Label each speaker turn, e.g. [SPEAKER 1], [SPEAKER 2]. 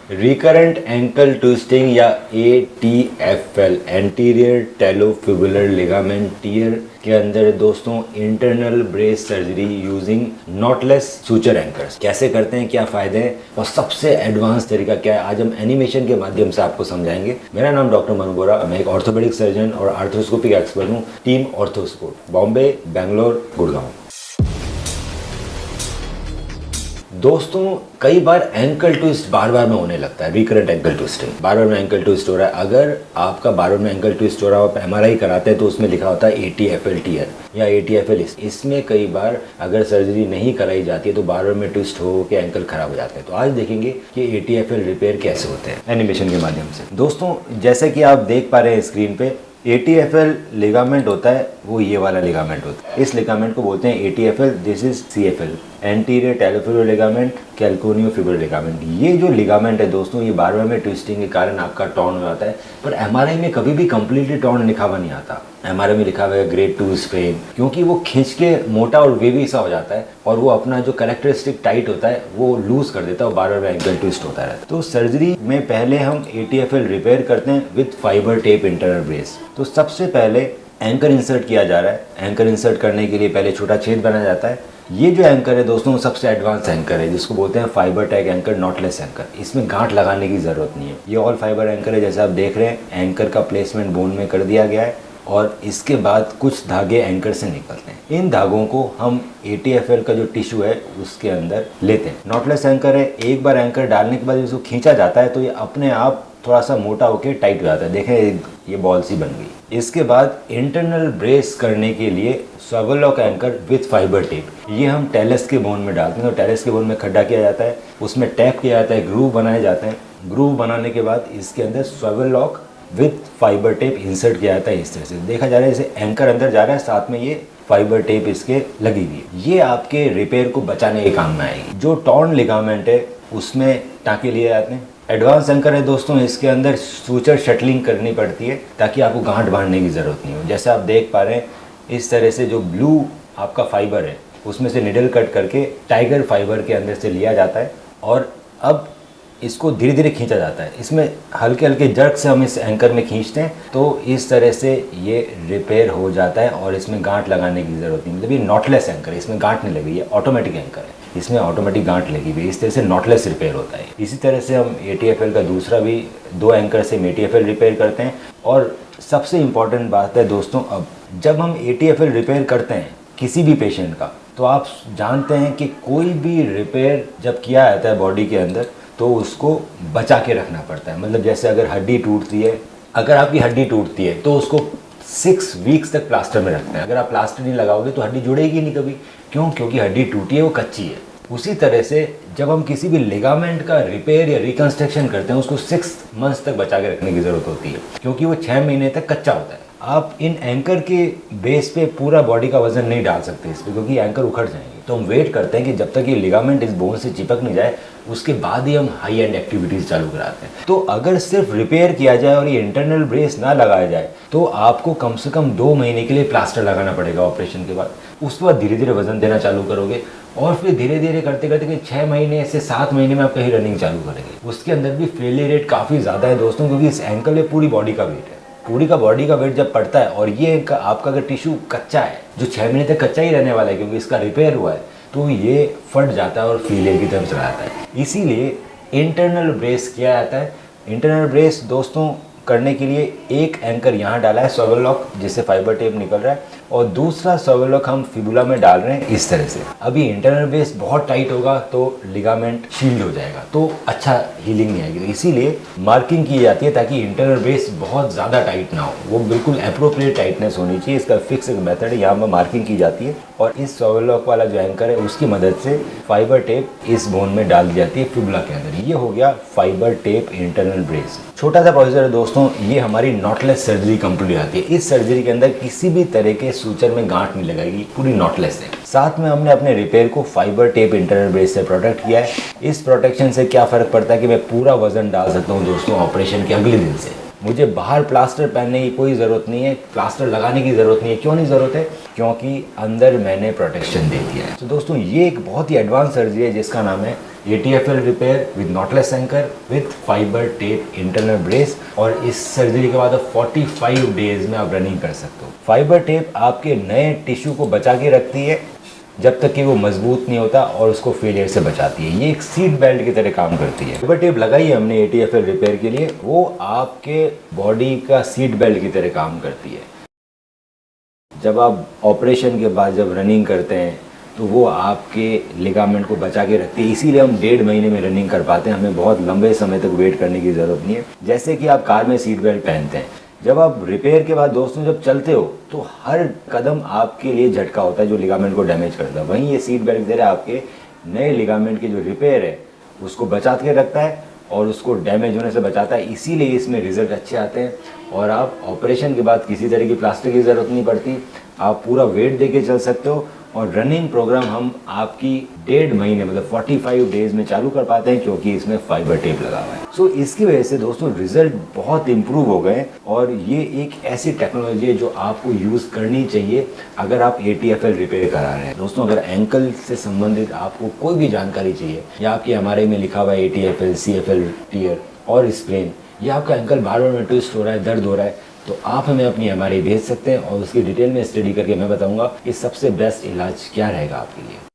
[SPEAKER 1] Recurrent ankle twisting या ATFL anterior talofibular ligament tier के अंदर दोस्तों internal brace surgery using knotless suture anchors कैसे करते हैं, क्या फायदे हैं और सबसे एडवांस तरीका क्या है, आज हम एनिमेशन के माध्यम से आपको समझाएंगे। मेरा नाम डॉक्टर मनु बोरा, मैं एक ऑर्थोपेडिक सर्जन और आर्थ्रोस्कोपिक एक्सपर्ट हूँ, टीम ऑर्थोस्कोप, बॉम्बे, बेंगलोर, गुड़गांव। दोस्तों कई बार एंकल ट्विस्ट बार बार में होने लगता है, रिकरेंट एंकल ट्विस्टिंग, बार बार में एंकल ट्विस्ट हो रहा है। अगर आपका बार बार में एंकल ट्विस्ट हो रहा है, आप MRI कराते हैं तो उसमें लिखा होता है ATFL टियर या ATFL। इसमें कई बार अगर सर्जरी नहीं कराई जाती है तो बार बार में ट्विस्ट हो के एंकल खराब हो जाते हैं। तो आज देखेंगे कि ATFL रिपेयर कैसे होते हैं एनिमेशन के माध्यम से। दोस्तों जैसे कि आप देख पा रहे हैं स्क्रीन पे, ATFL लिगामेंट होता है, वो ये वाला लिगामेंट होता है। इस लिगामेंट को बोलते हैं ATFL, this is CFL, anterior talofibular ligament, calcaneofibular ligament. ये जो लिगामेंट है दोस्तों, ये बार बार में ट्विस्टिंग के कारण आपका टॉर्न हो जाता है, पर MRI में कभी भी कंप्लीटली टॉर्न लिखा हुआ नहीं आता। MRI में लिखा हुआ है ग्रेड 2 स्ट्रेन, क्योंकि वो खींच के मोटा और वेवी सा हो जाता है और वो अपना जो कैरेक्टरिस्टिक टाइट होता है वो लूज कर देता है और बार बार में एंकल ट्विस्ट होता रहता है। तो सर्जरी में पहले हम ATFL रिपेयर करते हैं with fibre tape internal brace. तो सबसे पहले एंकर इंसर्ट किया जा रहा है। एंकर इंसर्ट करने के लिए पहले छोटा छेद बनाया जाता है। ये जो एंकर है दोस्तों सबसे एडवांस एंकर है, जिसको बोलते हैं fibre tag anchor, knotless anchor. इसमें गांठ लगाने की ज़रूरत नहीं है। ये ऑल फाइबर एंकर है, जैसे आप देख रहे हैं। एंकर का प्लेसमेंट बोन में कर दिया गया है और इसके बाद कुछ धागे एंकर से निकलते हैं। इन धागों को हम ATFL का जो टिश्यू है उसके अंदर लेते हैं। नॉटलेस एंकर है, एक बार एंकर डालने के बाद इसको खींचा जाता है तो ये अपने आप थोड़ा सा मोटा होकर टाइट हो जाता है। देखें ये बॉल सी बन गई। इसके बाद इंटरनल ब्रेस करने के लिए swivel lock anchor with fibre tape, ये हम टेलस के बोन में डालते हैं। तो टेलस के बोन में खड्डा किया जाता है, उसमें टैप किया जाता है, ग्रूव बनाए जाते हैं। ग्रूव बनाने के बाद इसके अंदर swivel lock with fibre tape insert किया जाता है। इस तरह से देखा जा रहा है, जैसे एंकर अंदर जा रहा है, साथ में ये फाइबर टेप इसके लगी हुई है। ये आपके रिपेयर को बचाने के काम में आएगी। जो टॉर्न लिगामेंट है उसमें टाँके लिए जाते हैं। एडवांस एंकर है दोस्तों, इसके अंदर सूचर शटलिंग करनी पड़ती है ताकि आपको गांठ बांधने की ज़रूरत नहीं हो। जैसे आप देख पा रहे हैं, इस तरह से जो ब्लू आपका फाइबर है उसमें से निडल कट करके टाइगर फाइबर के अंदर से लिया जाता है और अब इसको धीरे धीरे खींचा जाता है। इसमें हल्के हल्के जर्क से हम इस एंकर में खींचते हैं तो इस तरह से ये रिपेयर हो जाता है और इसमें गांठ लगाने की ज़रूरत नहीं। मतलब ये नॉटलेस एंकर है, इसमें गांठ नहीं लगी, ये ऑटोमेटिक एंकर है, इसमें ऑटोमेटिक गांठ लगी हुई है। इस तरह से नॉटलेस रिपेयर होता है। इसी तरह से हम ATFL का दूसरा भी 2 एंकर से हम ATFL रिपेयर करते हैं। और सबसे इम्पॉर्टेंट बात है दोस्तों, अब जब हम ATFL रिपेयर करते हैं किसी भी पेशेंट का, तो आप जानते हैं कि कोई भी रिपेयर जब किया जाता है बॉडी के अंदर तो उसको बचा के रखना पड़ता है। मतलब जैसे अगर हड्डी टूटती है, अगर आपकी हड्डी टूटती है तो उसको 6 वीक्स तक प्लास्टर में रखते हैं। अगर आप प्लास्टर नहीं लगाओगे तो हड्डी जुड़ेगी नहीं कभी। क्यों? क्योंकि हड्डी टूटी है, वो कच्ची है। उसी तरह से जब हम किसी भी लिगामेंट का रिपेयर या रिकंस्ट्रक्शन करते हैं उसको 6 मंथ्स तक बचा के रखने की ज़रूरत होती है, क्योंकि वो 6 महीने तक कच्चा होता है। आप इन एंकर के बेस पे पूरा बॉडी का वजन नहीं डाल सकते इस पर, क्योंकि एंकर उखड़ जाएंगे। तो हम वेट करते हैं कि जब तक ये लिगामेंट इस बोन से चिपक नहीं जाए, उसके बाद ही हम हाई एंड एक्टिविटीज़ चालू कराते हैं। तो अगर सिर्फ रिपेयर किया जाए और ये इंटरनल ब्रेस ना लगाया जाए तो आपको कम से कम 2 महीने के लिए प्लास्टर लगाना पड़ेगा ऑपरेशन के बाद। उसके बाद धीरे धीरे वजन देना चालू करोगे और फिर धीरे धीरे करते करते 6 महीने से 7 महीने में आप कहीं रनिंग चालू करेंगे। उसके अंदर भी फेलियर रेट काफ़ी ज़्यादा है दोस्तों, क्योंकि इस एंकल में पूरी बॉडी का वेट है। पूरी का बॉडी का वेट जब पड़ता है और ये आपका अगर टिश्यू कच्चा है, जो 6 महीने तक कच्चा ही रहने वाला है क्योंकि इसका रिपेयर हुआ है, तो ये फट जाता है और फेलियर की तरफ चला जाता है। इसीलिए इंटरनल ब्रेस किया जाता है। इंटरनल ब्रेस दोस्तों करने के लिए एक एंकर यहाँ डाला है स्विvel लॉक, जिससे फाइबर टेप निकल रहा है, और दूसरा स्विvel लॉक हम फिबुला में डाल रहे हैं इस तरह से। अभी इंटरनल ब्रेस बहुत टाइट होगा तो लिगामेंट शील्ड हो जाएगा, तो अच्छा हीलिंग नहीं आएगी। इसीलिए मार्किंग की जाती है ताकि इंटरनल ब्रेस बहुत ज़्यादा टाइट ना हो, वो बिल्कुल अप्रोप्रिएट टाइटनेस होनी चाहिए। इसका फिक्स एक मेथड है, यहाँ पर मार्किंग की जाती है और इस स्विvel लॉक वाला जो एंकर है उसकी मदद से फाइबर टेप इस बोन में डाल दी जाती है फिबुला के अंदर। ये हो गया फाइबर टेप इंटरनल ब्रेस। छोटा सा प्रोसीजर है दोस्तों, ये हमारी नॉटलेस सर्जरी कंप्लीट आती है। इस सर्जरी के अंदर किसी भी तरह के सूचर में गांठ नहीं लगाएगी, पूरी नॉटलेस है। साथ में हमने अपने रिपेयर को फाइबर टेप इंटरनल ब्रेस से प्रोटेक्ट किया है। इस प्रोटेक्शन से क्या फ़र्क पड़ता है कि मैं पूरा वजन डाल सकता हूँ दोस्तों ऑपरेशन के अगले दिन से। मुझे बाहर प्लास्टर पहनने की कोई ज़रूरत नहीं है, प्लास्टर लगाने की ज़रूरत नहीं है। क्यों नहीं ज़रूरत है? क्योंकि अंदर मैंने प्रोटेक्शन दे दिया है। तो दोस्तों ये एक बहुत ही एडवांस सर्जरी है जिसका नाम है ATFL repair with knotless anchor with fibre tape internal brace, और इस सर्जरी के बाद आप 45 डेज में आप रनिंग कर सकते हो। फाइबर टेप आपके नए टिश्यू को बचा के रखती है जब तक कि वो मजबूत नहीं होता और उसको फेलियर से बचाती है। ये एक सीट बेल्ट की तरह काम करती है। फाइबर टेप लगाई है हमने ATFL रिपेयर के लिए, वो आपके बॉडी का सीट बेल्ट की तरह काम करती है। जब आप ऑपरेशन के बाद जब रनिंग करते हैं तो वो आपके लिगामेंट को बचा के रखती है, इसीलिए हम 1.5 महीने में रनिंग कर पाते हैं। हमें बहुत लंबे समय तक वेट करने की ज़रूरत नहीं है। जैसे कि आप कार में सीट बेल्ट पहनते हैं, जब आप रिपेयर के बाद दोस्तों जब चलते हो तो हर कदम आपके लिए झटका होता है जो लिगामेंट को डैमेज करता है। वहीं ये सीट बेल्ट की तरह आपके नए लिगामेंट की जो रिपेयर है उसको बचा के रखता है और उसको डैमेज होने से बचाता है। इसीलिए इसमें रिजल्ट अच्छे आते हैं और आप ऑपरेशन के बाद किसी तरह की प्लास्टिक की ज़रूरत नहीं पड़ती। आप पूरा वेट दे के चल सकते हो और रनिंग प्रोग्राम हम आपकी 1.5 महीने मतलब 45 डेज में चालू कर पाते हैं क्योंकि इसमें फाइबर टेप लगा हुआ है। सो इसकी वजह से दोस्तों रिजल्ट बहुत इंप्रूव हो गए और ये एक ऐसी टेक्नोलॉजी है जो आपको यूज़ करनी चाहिए अगर आप ATFL रिपेयर करा रहे हैं। दोस्तों अगर एंकल से संबंधित आपको कोई भी जानकारी चाहिए या आपके MRI में लिखा हुआ है ATFL, CFL टियर और स्प्रेन, या आपका एंकल बार बार में ट्विस्ट हो रहा है, दर्द हो रहा है, तो आप हमें अपनी MRI भेज सकते हैं और उसकी डिटेल में स्टडी करके मैं बताऊंगा कि सबसे बेस्ट इलाज क्या रहेगा आपके लिए।